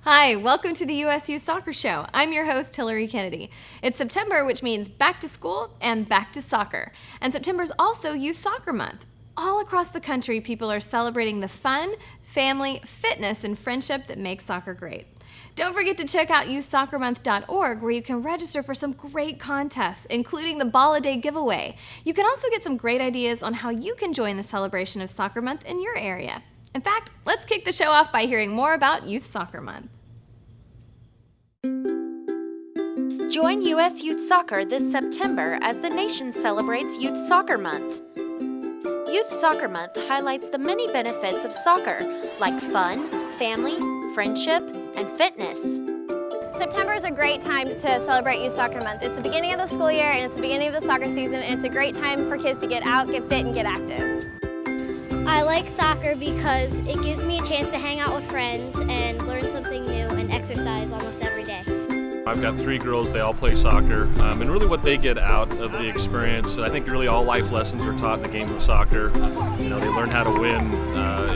Hi, welcome to the US Youth Soccer Show. I'm your host, Hillary Kennedy. It's September, which means back to school and back to soccer. And September is also Youth Soccer Month. All across the country, people are celebrating the fun, family, fitness, and friendship that makes soccer great. Don't forget to check out youthsoccermonth.org, where you can register for some great contests, including the Ball a Day giveaway. You can also get some great ideas on how you can join the celebration of Soccer Month in your area. In fact, let's kick the show off by hearing more about Youth Soccer Month. Join U.S. Youth Soccer this September as the nation celebrates Youth Soccer Month. Youth Soccer Month highlights the many benefits of soccer, like fun, family, friendship, and fitness. September is a great time to celebrate Youth Soccer Month. It's the beginning of the school year and it's the beginning of the soccer season, and it's a great time for kids to get out, get fit, and get active. I like soccer because it gives me a chance to hang out with friends and learn something new and exercise almost every day. I've got 3 girls, they all play soccer, and really what they get out of the experience, I think really all life lessons are taught in the game of soccer. You know, they learn how to win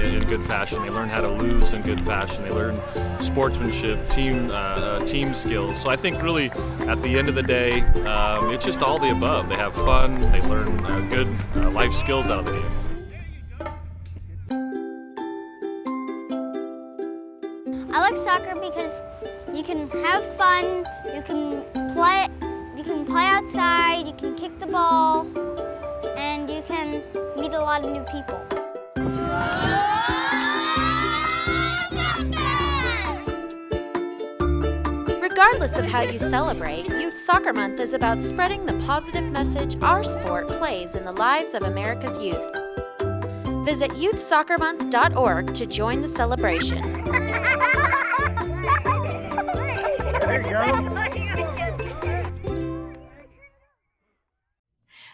in good fashion, they learn how to lose in good fashion, they learn sportsmanship, team skills. So I think really at the end of the day, it's just all the above. They have fun, they learn good life skills out of the game. I like soccer because you can have fun, you can play outside, you can kick the ball, and you can meet a lot of new people. Regardless of how you celebrate, Youth Soccer Month is about spreading the positive message our sport plays in the lives of America's youth. Visit youthsoccermonth.org to join the celebration. There you go.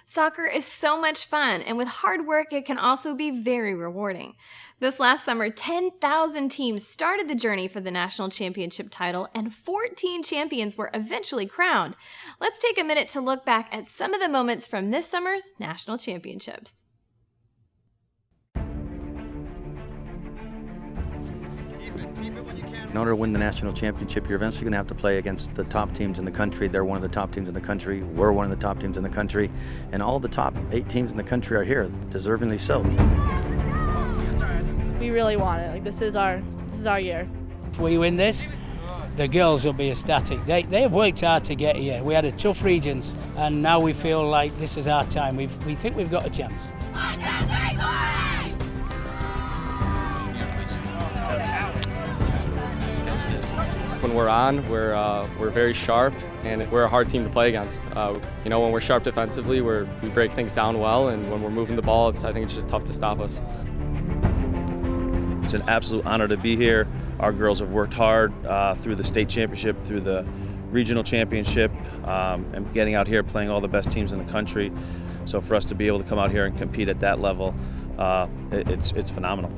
Soccer is so much fun, and with hard work, it can also be very rewarding. This last summer, 10,000 teams started the journey for the national championship title, and 14 champions were eventually crowned. Let's take a minute to look back at some of the moments from this summer's national championships. In order to win the national championship, you're eventually going to have to play against the top teams in the country. They're one of the top teams in the country. We're one of the top teams in the country. And all the top 8 teams in the country are here, deservingly so. We really want it. Like, this is our year. If we win this, the girls will be ecstatic. They have worked hard to get here. We had a tough regions, and now we feel like this is our time. We think we've got a chance. When we're on, we're very sharp, and we're a hard team to play against. You know, when we're sharp defensively, we break things down well, and when we're moving the ball, I think it's just tough to stop us. It's an absolute honor to be here. Our girls have worked hard through the state championship, through the regional championship, and getting out here playing all the best teams in the country. So for us to be able to come out here and compete at that level, it's phenomenal.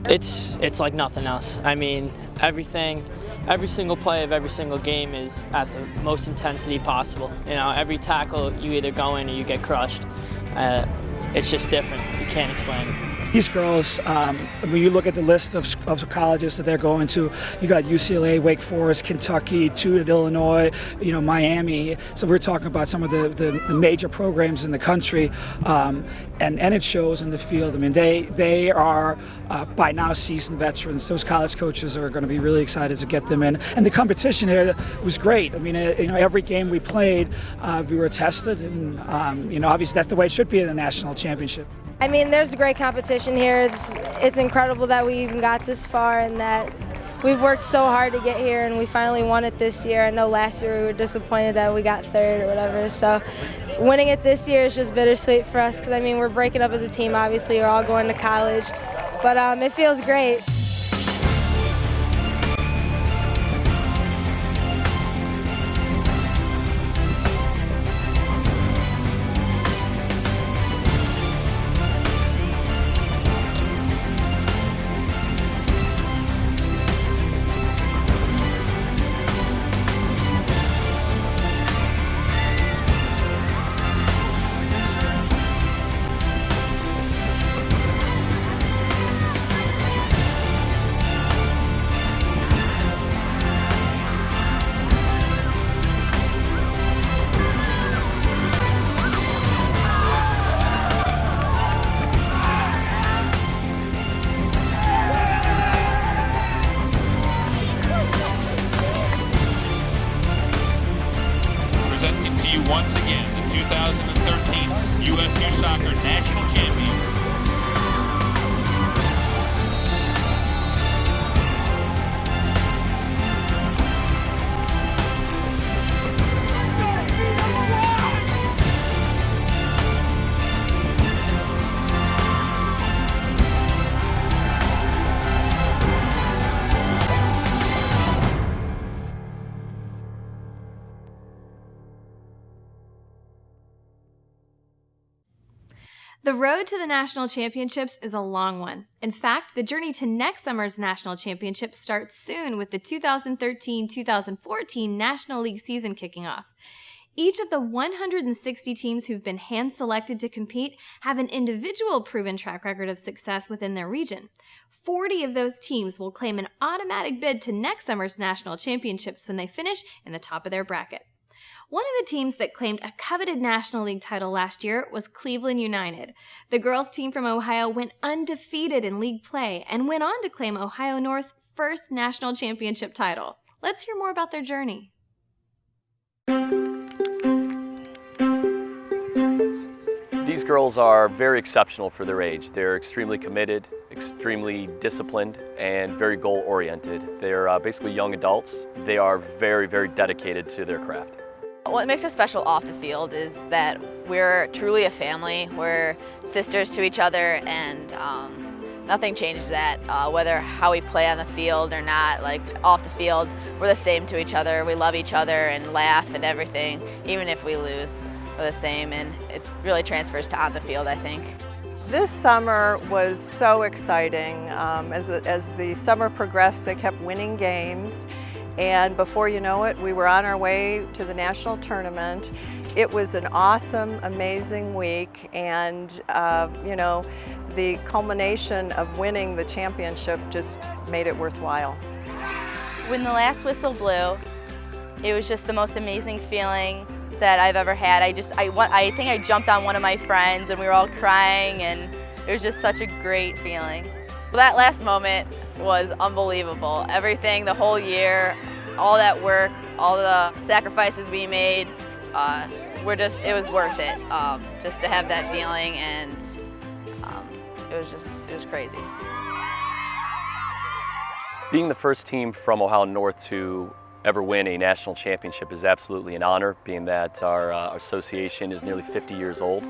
It's like nothing else. I mean, every single play of every single game is at the most intensity possible. You know, every tackle you either go in or you get crushed. It's just different. You can't explain it. These girls, when you look at the list of colleges that they're going to, you got UCLA, Wake Forest, Kentucky, 2 at Illinois, Miami. So we're talking about some of the major programs in the country, and it shows in the field. I mean, they are by now seasoned veterans. Those college coaches are going to be really excited to get them in. And the competition here was great. I mean, every game we played, we were tested, and obviously that's the way it should be in the national championship. I mean, there's a great competition here. It's incredible that we even got this far and that we've worked so hard to get here, and we finally won it this year. I know last year we were disappointed that we got 3rd or whatever, so winning it this year is just bittersweet for us because, I mean, we're breaking up as a team. Obviously, we're all going to college, but it feels great. once again the 2013 USU Soccer National Champions. The road to the national championships is a long one. In fact, the journey to next summer's national championship starts soon with the 2013-2014 National League season kicking off. Each of the 160 teams who've been hand-selected to compete have an individual proven track record of success within their region. 40 of those teams will claim an automatic bid to next summer's national championships when they finish in the top of their bracket. One of the teams that claimed a coveted National League title last year was Cleveland United. The girls' team from Ohio went undefeated in league play and went on to claim Ohio North's first national championship title. Let's hear more about their journey. These girls are very exceptional for their age. They're extremely committed, extremely disciplined, and very goal-oriented. They're basically young adults. They are very, very dedicated to their craft. What makes us special off the field is that we're truly a family. We're sisters to each other, and nothing changes that. Whether how we play on the field or not, like off the field, we're the same to each other. We love each other and laugh and everything. Even if we lose, we're the same, and it really transfers to on the field, I think. This summer was so exciting. As the summer progressed, they kept winning games. And before you know it, we were on our way to the national tournament. It was an awesome, amazing week, and you know, the culmination of winning the championship just made it worthwhile. When the last whistle blew, it was just the most amazing feeling that I've ever had. I think I jumped on one of my friends and we were all crying, and it was just such a great feeling. Well, that last moment was unbelievable. Everything, the whole year, all that work, all the sacrifices we made, it was worth it. Just to have that feeling, and it was crazy. Being the first team from Ohio North to ever win a national championship is absolutely an honor, being that our association is nearly 50 years old,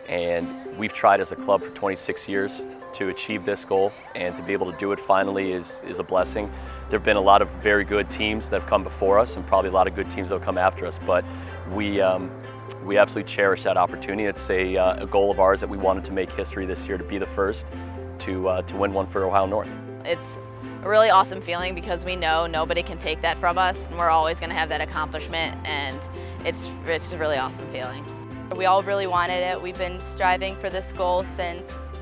and we've tried as a club for 26 years to achieve this goal, and to be able to do it finally is a blessing. There have been a lot of very good teams that have come before us, and probably a lot of good teams that will come after us, but we absolutely cherish that opportunity. It's a goal of ours that we wanted to make history this year, to be the first to win one for Ohio North. It's a really awesome feeling because we know nobody can take that from us, and we're always going to have that accomplishment, and it's a really awesome feeling. We all really wanted it. We've been striving for this goal since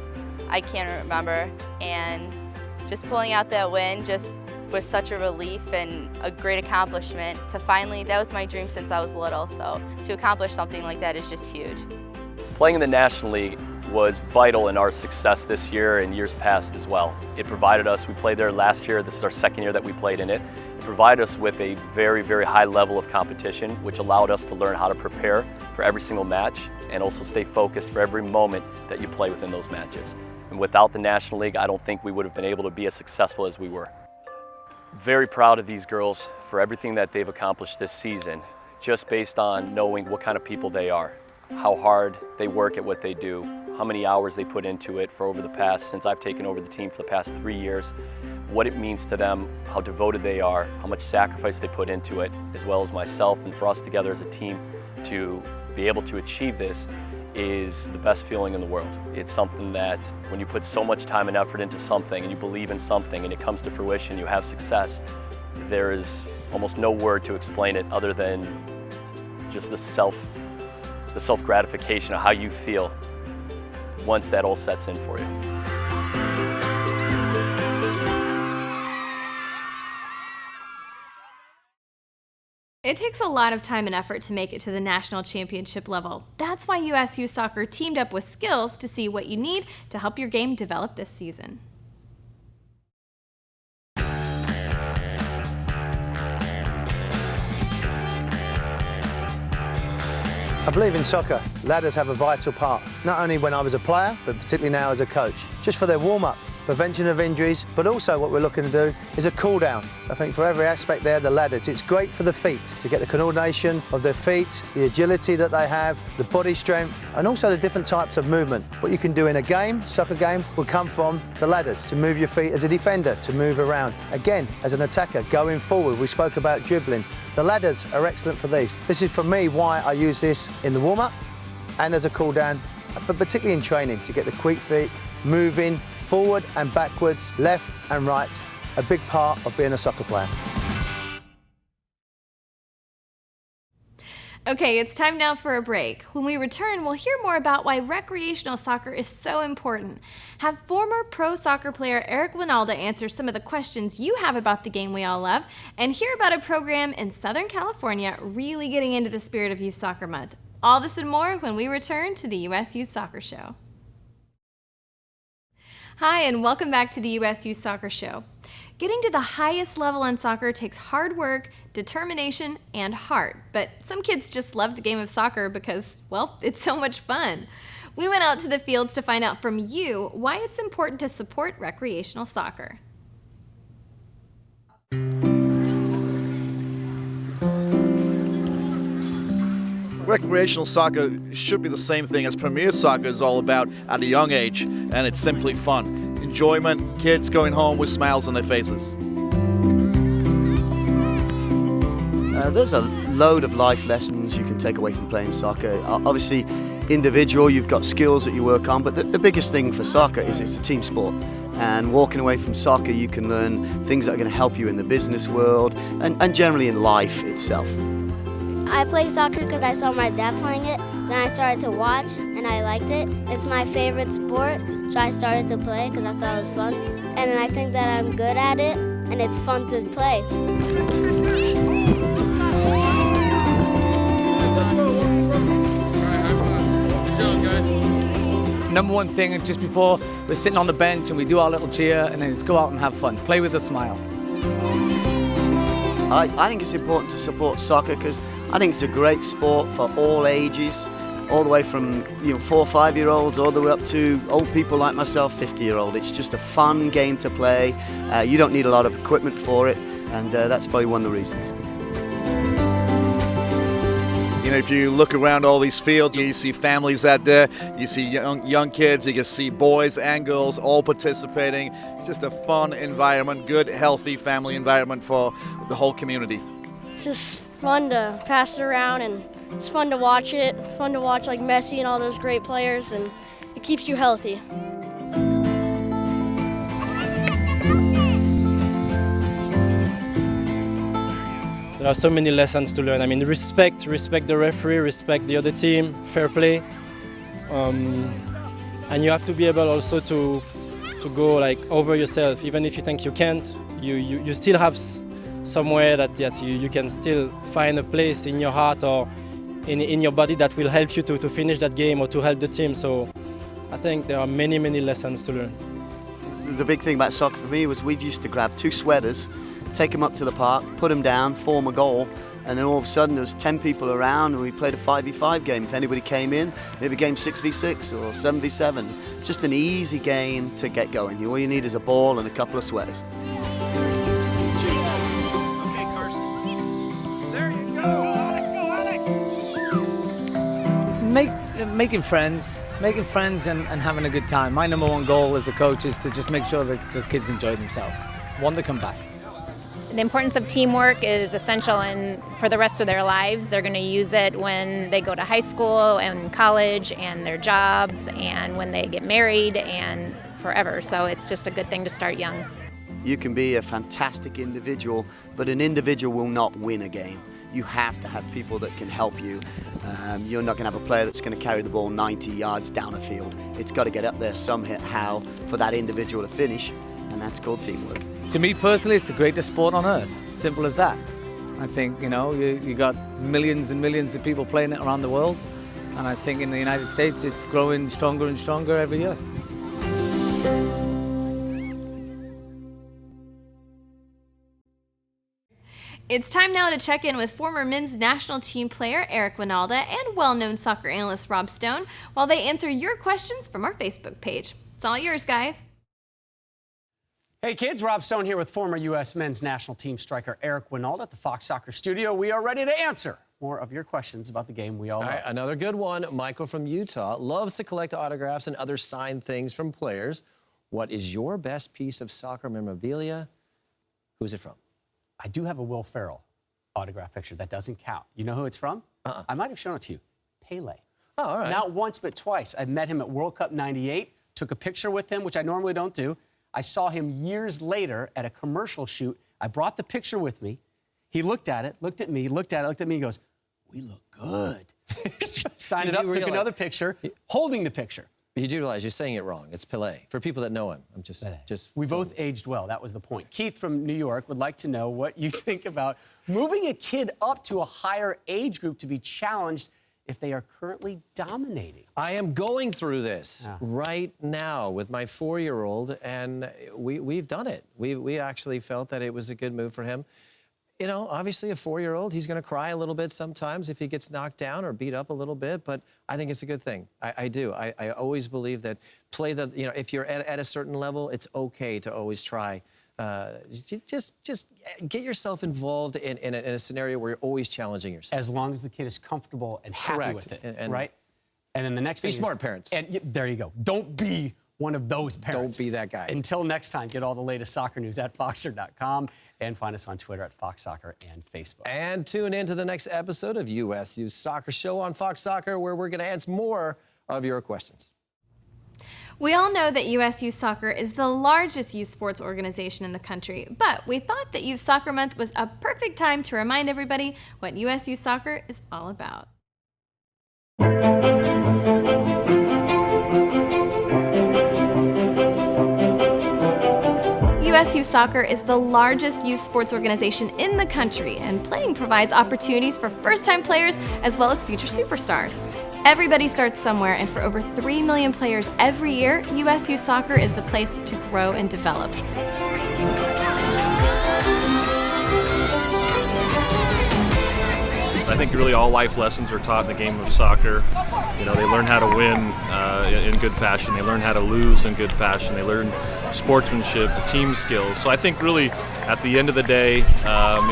I can't remember, and just pulling out that win just was such a relief and a great accomplishment. That was my dream since I was little, so to accomplish something like that is just huge. Playing in the National League was vital in our success this year and years past as well. It provided us, we played there last year, this is our second year that we played in it. It provided us with a very, very high level of competition, which allowed us to learn how to prepare for every single match and also stay focused for every moment that you play within those matches. And without the National League, I don't think we would have been able to be as successful as we were. Very proud of these girls for everything that they've accomplished this season, just based on knowing what kind of people they are, how hard they work at what they do, how many hours they put into it for since I've taken over the team for the past 3 years, what it means to them, how devoted they are, how much sacrifice they put into it, as well as myself, and for us together as a team to be able to achieve this is the best feeling in the world. It's something that when you put so much time and effort into something and you believe in something and it comes to fruition, you have success, there is almost no word to explain it other than just the self-gratification of how you feel once that all sets in for you. It takes a lot of time and effort to make it to the national championship level. That's why USU Soccer teamed up with Skills to see what you need to help your game develop this season. I believe in soccer. Ladders have a vital part, not only when I was a player, but particularly now as a coach. Just for their warm-up, prevention of injuries, but also what we're looking to do is a cool-down. I think for every aspect there, the ladders, it's great for the feet, to get the coordination of their feet, the agility that they have, the body strength, and also the different types of movement. What you can do in a game, soccer game, will come from the ladders, to move your feet as a defender, to move around. Again, as an attacker, going forward, we spoke about dribbling. The ladders are excellent for these. This is for me why I use this in the warm-up and as a cool-down, but particularly in training, to get the quick feet moving forward and backwards, left and right, a big part of being a soccer player. Okay, it's time now for a break. When we return, we'll hear more about why recreational soccer is so important. Have former pro soccer player Eric Wynalda answer some of the questions you have about the game we all love, and hear about a program in Southern California really getting into the spirit of Youth Soccer Month. All this and more when we return to the U.S. Youth Soccer Show. Hi, and welcome back to the U.S. Youth Soccer Show. Getting to the highest level in soccer takes hard work, determination, and heart. But some kids just love the game of soccer because, well, it's so much fun. We went out to the fields to find out from you why it's important to support recreational soccer. Recreational soccer should be the same thing as Premier Soccer is all about at a young age, and it's simply fun. Enjoyment, kids going home with smiles on their faces. There's a load of life lessons you can take away from playing soccer. Obviously, individual, you've got skills that you work on, but the biggest thing for soccer is it's a team sport. And walking away from soccer, you can learn things that are going to help you in the business world and generally in life itself. I play soccer because I saw my dad playing it, then I started to watch and I liked it. It's my favorite sport, so I started to play because I thought it was fun. And I think that I'm good at it and it's fun to play. Number one thing, just before we're sitting on the bench and we do our little cheer and then just go out and have fun, play with a smile. I think it's important to support soccer because I think it's a great sport for all ages, all the way from 4 or 5 year olds all the way up to old people like myself, 50-year-old. It's just a fun game to play. You don't need a lot of equipment for it, and that's probably one of the reasons. You know, if you look around all these fields, you see families out there, you see young kids, you can see boys and girls all participating. It's just a fun environment, good, healthy family environment for the whole community. It's just fun to pass it around, and it's fun to watch it, fun to watch like Messi and all those great players, and it keeps you healthy. There are so many lessons to learn. I mean, respect the referee, respect the other team, fair play. And you have to be able also to go like over yourself, even if you think you can't. You still have somewhere that you can still find a place in your heart or in your body that will help you to finish that game or to help the team. So I think there are many lessons to learn. The big thing about soccer for me was we used to grab 2 sweaters, take them up to the park, put them down, form a goal, and then all of a sudden there was 10 people around and we played a 5v5 game. If anybody came in, maybe a game 6v6 or 7v7. Just an easy game to get going. All you need is a ball and a couple of sweaters. Okay, Carson. There you go. Making friends and having a good time. My number one goal as a coach is to just make sure that the kids enjoy themselves, want to come back. The importance of teamwork is essential for the rest of their lives. They're going to use it when they go to high school and college and their jobs and when they get married and forever. So it's just a good thing to start young. You can be a fantastic individual, but an individual will not win a game. You have to have people that can help you. You're not going to have a player that's going to carry the ball 90 yards down a field. It's got to get up there somehow for that individual to finish, and that's called teamwork. To me personally, it's the greatest sport on earth. Simple as that. I think, you got millions and millions of people playing it around the world, and I think in the United States it's growing stronger and stronger every year. It's time now to check in with former men's national team player Eric Wynalda and well-known soccer analyst Rob Stone while they answer your questions from our Facebook page. It's all yours, guys. Hey kids, Rob Stone here with former U.S. men's national team striker Eric Wynalda at the Fox Soccer studio. We are ready to answer more of your questions about the game we all love. All right, another good one. Michael from Utah loves to collect autographs and other signed things from players. What is your best piece of soccer memorabilia? Who's it from? I do have a Will Ferrell autograph picture. That doesn't count. You know who it's from? I might have shown it to you. Pele. Oh, all right. Not once, but twice. I met him at World Cup '98, took a picture with him, which I normally don't do. I saw him years later at a commercial shoot. I brought the picture with me. He looked at it, looked at me, looked at it, looked at me, he goes, "We look good." Signed it up, took another picture, holding the picture. You do realize you're saying it wrong. It's Pelé. For people that know him, I'm just We both aged well. That was the point. Keith from New York would like to know what you think about moving a kid up to a higher age group to be challenged if they are currently dominating. I am going through this right now with my 4-year-old, and we've done it. We actually felt that it was a good move for him. You know, obviously a 4-year-old, he's going to cry a little bit sometimes if he gets knocked down or beat up a little bit, but I think it's a good thing. I do. I always believe that if you're at a certain level, it's okay to always try. Just get yourself involved in a scenario where you're always challenging yourself. As long as the kid is comfortable and happy with it, and right? And then the next thing be smart parents. And there you go. Don't be one of those parents. Don't be that guy. Until next time, get all the latest soccer news at Foxer.com and find us on Twitter at Fox Soccer and Facebook. And tune in to the next episode of US Youth Soccer Show on Fox Soccer, where we're going to answer more of your questions. We all know that US Youth Soccer is the largest youth sports organization in the country, but we thought that Youth Soccer Month was a perfect time to remind everybody what US Youth Soccer is all about. US Youth Soccer is the largest youth sports organization in the country, and playing provides opportunities for first-time players as well as future superstars. Everybody starts somewhere, and for over 3 million players every year, US Youth Soccer is the place to grow and develop. I think really all life lessons are taught in the game of soccer. You know, they learn how to win in good fashion. They learn how to lose in good fashion. They learn sportsmanship, team skills. So I think really at the end of the day,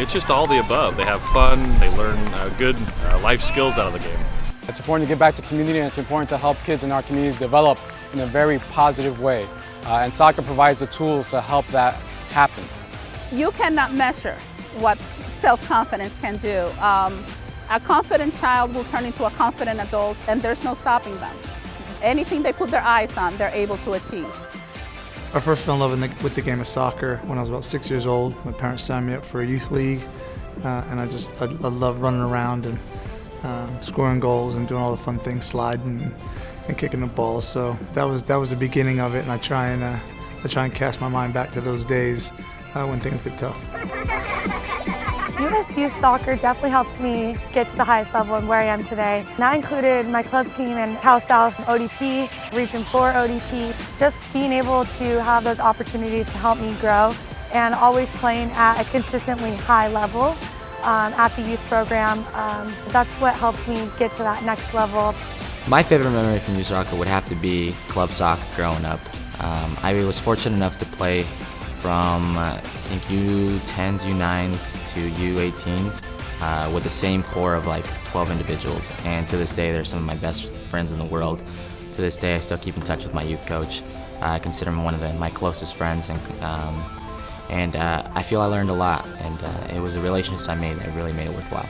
it's just all the above. They have fun. They learn good life skills out of the game. It's important to give back to community, and it's important to help kids in our communities develop in a very positive way. And soccer provides the tools to help that happen. You cannot measure what self-confidence can do. A confident child will turn into a confident adult, and there's no stopping them. Anything they put their eyes on, they're able to achieve. I first fell in love with the game of soccer when I was about 6 years old. My parents signed me up for a youth league, and I love running around and scoring goals and doing all the fun things, sliding and kicking the ball. So that was the beginning of it, and I try and cast my mind back to those days when things get tough. US Youth Soccer definitely helps me get to the highest level and where I am today. And that included my club team in Cal South ODP, Region 4 ODP, just being able to have those opportunities to help me grow and always playing at a consistently high level at the youth program. That's what helped me get to that next level. My favorite memory from youth soccer would have to be club soccer growing up. I was fortunate enough to play from I think U10s, U9s to U18s with the same core of like 12 individuals, and to this day they're some of my best friends in the world. To this day I still keep in touch with my youth coach. I consider him one of my closest friends, and I feel I learned a lot, and it was a relationship I made that really made it worthwhile.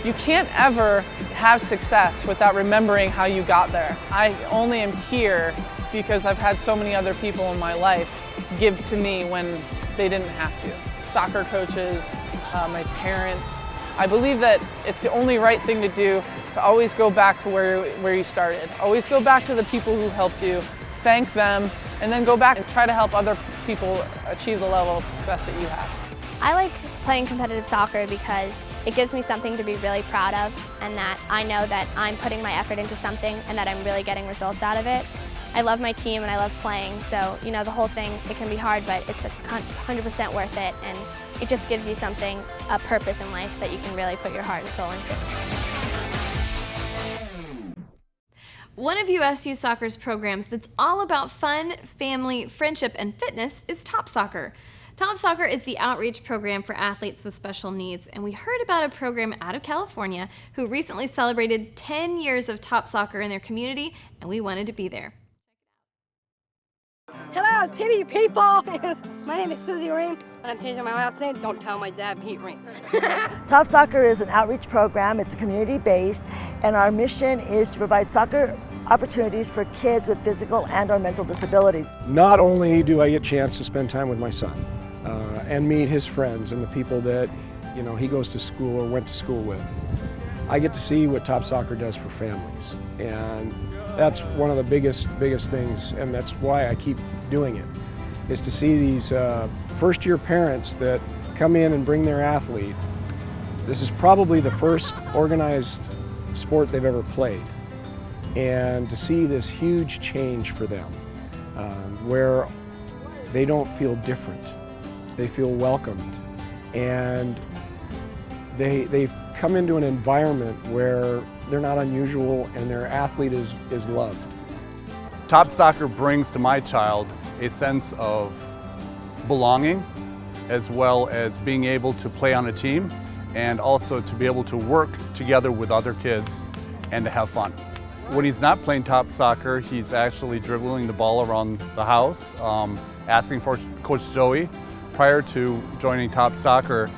You can't ever have success without remembering how you got there. I only am here because I've had so many other people in my life give to me when they didn't have to. Soccer coaches, my parents. I believe that it's the only right thing to do, to always go back to where you started. Always go back to the people who helped you, thank them, and then go back and try to help other people achieve the level of success that you have. I like playing competitive soccer because it gives me something to be really proud of, and that I know that I'm putting my effort into something and that I'm really getting results out of it. I love my team and I love playing, so you know, the whole thing, it can be hard, but it's 100% worth it, and it just gives you something, a purpose in life that you can really put your heart and soul into. One of USU Soccer's programs that's all about fun, family, friendship, and fitness is TOPSoccer. TOPSoccer is the outreach program for athletes with special needs, and we heard about a program out of California who recently celebrated 10 years of TOPSoccer in their community, and we wanted to be there. Hello, TV people! My name is Susie Ream, and I'm changing my last name. Don't tell my dad, Pete Ream. TOPSoccer is an outreach program. It's community-based, and our mission is to provide soccer opportunities for kids with physical and/or mental disabilities. Not only do I get a chance to spend time with my son and meet his friends and the people that he goes to school or went to school with, I get to see what TOPSoccer does for families, and that's one of the biggest things, and that's why I keep doing it, is to see these first-year parents that come in and bring their athlete. This is probably the first organized sport they've ever played, and to see this huge change for them, where they don't feel different, they feel welcomed, and they've come into an environment where they're not unusual and their athlete is loved. TOPSoccer brings to my child a sense of belonging, as well as being able to play on a team, and also to be able to work together with other kids and to have fun. When he's not playing TOPSoccer, he's actually dribbling the ball around the house, asking for Coach Joey. Prior to joining TOPSoccer,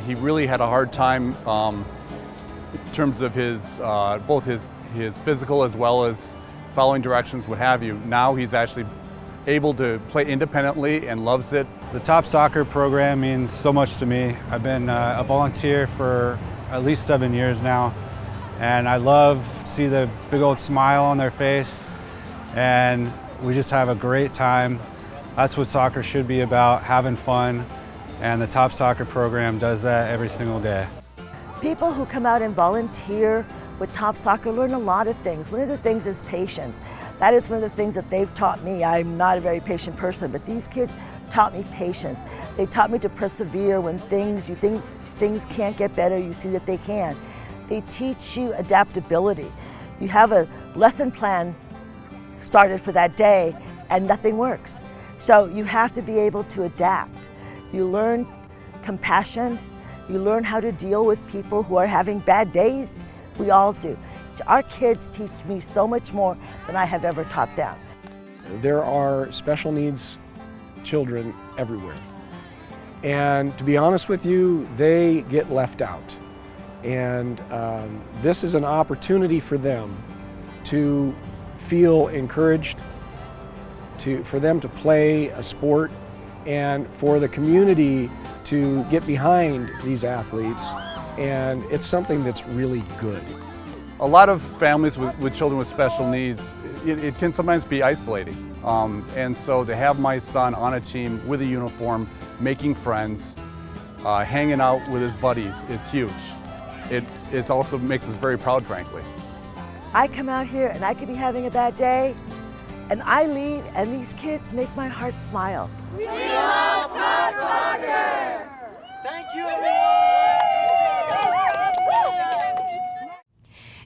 he really had a hard time in terms of his both his physical as well as following directions, what have you. Now he's actually able to play independently and loves it. The TOPSoccer program means so much to me. I've been a volunteer for at least 7 years now, and I love to see the big old smile on their face, and we just have a great time. That's what soccer should be about, having fun, and the TOPSoccer program does that every single day. People who come out and volunteer with TOPSoccer learn a lot of things. One of the things is patience. That is one of the things that they've taught me. I'm not a very patient person, but these kids taught me patience. They taught me to persevere when you think things can't get better, you see that they can. They teach you adaptability. You have a lesson plan started for that day and nothing works. So you have to be able to adapt. You learn compassion. You learn how to deal with people who are having bad days. We all do. Our kids teach me so much more than I have ever taught them. There are special needs children everywhere. And to be honest with you, they get left out. And this is an opportunity for them to feel encouraged, for them to play a sport, and for the community to get behind these athletes. And it's something that's really good. A lot of families with children with special needs, it can sometimes be isolating. And so to have my son on a team with a uniform, making friends, hanging out with his buddies is huge. It also makes us very proud, frankly. I come out here and I could be having a bad day, and I leave and these kids make my heart smile. We love TOPSoccer! Thank you, everyone!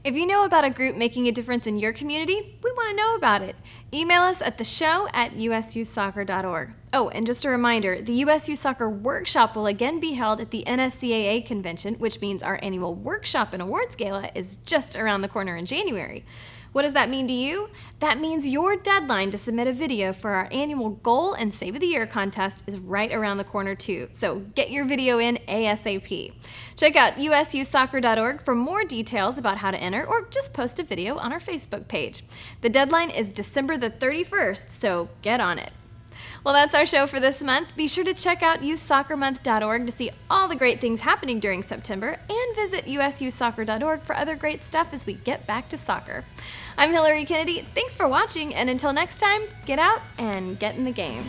If you know about a group making a difference in your community, we want to know about it. Email us at theshow@ususoccer.org. Oh, and just a reminder, the USU Soccer Workshop will again be held at the NSCAA convention, which means our annual workshop and awards gala is just around the corner in January. What does that mean to you? That means your deadline to submit a video for our annual Goal and Save of the Year contest is right around the corner too, so get your video in ASAP. Check out ususoccer.org for more details about how to enter, or just post a video on our Facebook page. The deadline is December the 31st, so get on it. Well, that's our show for this month. Be sure to check out youthsoccermonth.org to see all the great things happening during September, and visit ususoccer.org for other great stuff as we get back to soccer. I'm Hillary Kennedy. Thanks for watching, and until next time, get out and get in the game.